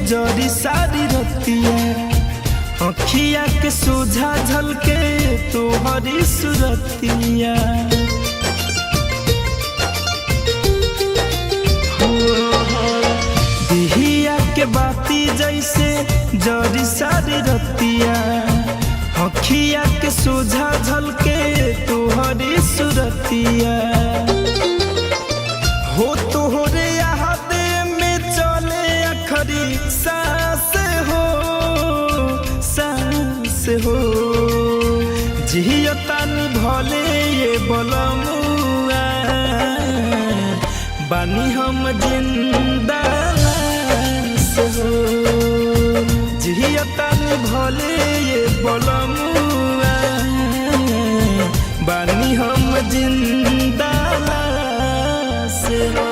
जरी सारी रतिया अखिया के सोझा झलके तोहरी सुरतिया दिहिया के बाती जैसे जरी सारी रतिया अखिया के सोझा झलके तोहरी सुरतिया हो तोहरे याद में चले अखरी सांस हो जियतानी भले ये बलमुआ बानी हम जिंदा हो जियतानी भले ये बलमुआ बानी हम जिंदा हो।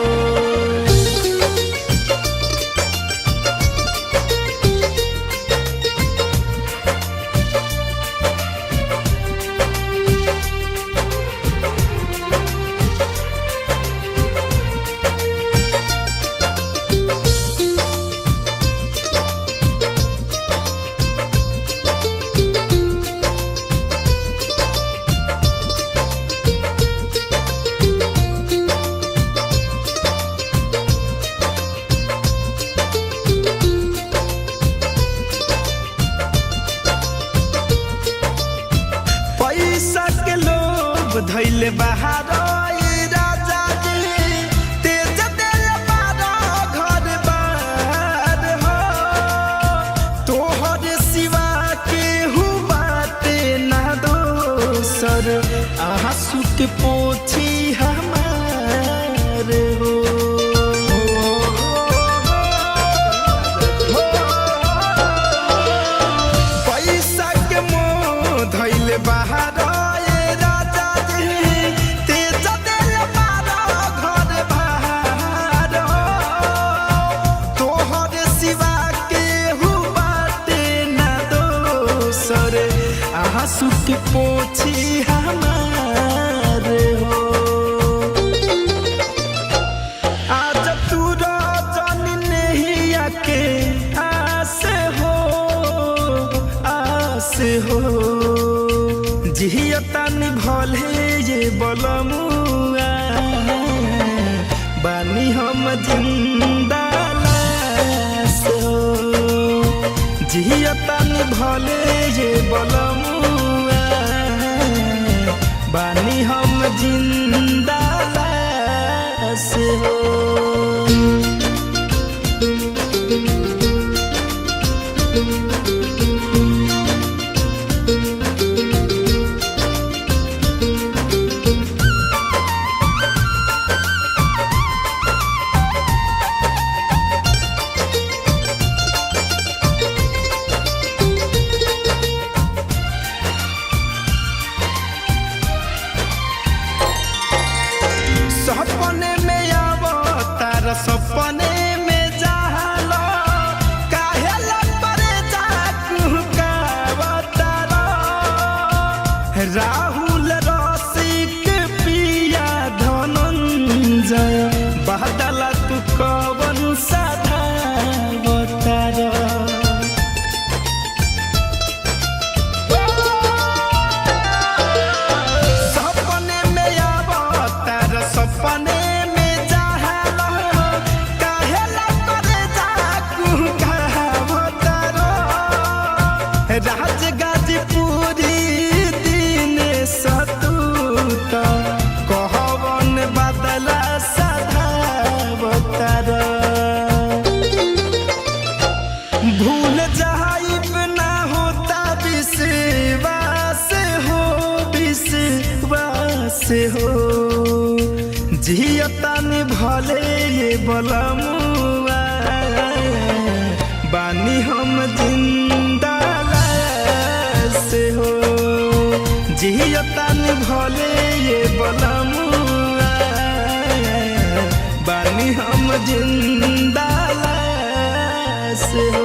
पैसा के लोभ धैले बाहर राजा जी तेज दिल बारा घर बार हो तोहर सिवा के हु बाते ना दोसर आंसू के पोछी हमार हो पैसा के मोह धैले बाहर आंसू के पोछी हमार हो आज तू रजन नहीं आके आस हो जियतानी भले ये बलमुआ बानी हम जिंदा लाश हो जियतानी भले ये बलमुआ बानी हम जिंदा लाश हो। सपने में आवो तारा सपने में जालो काहेला परे जाकू कावतारा राहुल रसिक पिया धनंजय बहदला तू कवन साधा बतारा सपने में जाहलो काहेला करे जाकू कहवतारो राज गाजीपुरी दिन सतूत कहवन बदला सधावतारो भूल जाइब ना होता विश्वास हो जियतानी भले ये बलमुआ बानी हम जिंदा लाश हो जियतानी भले ये बलमुआ बानी हम जिंदा लाश हो।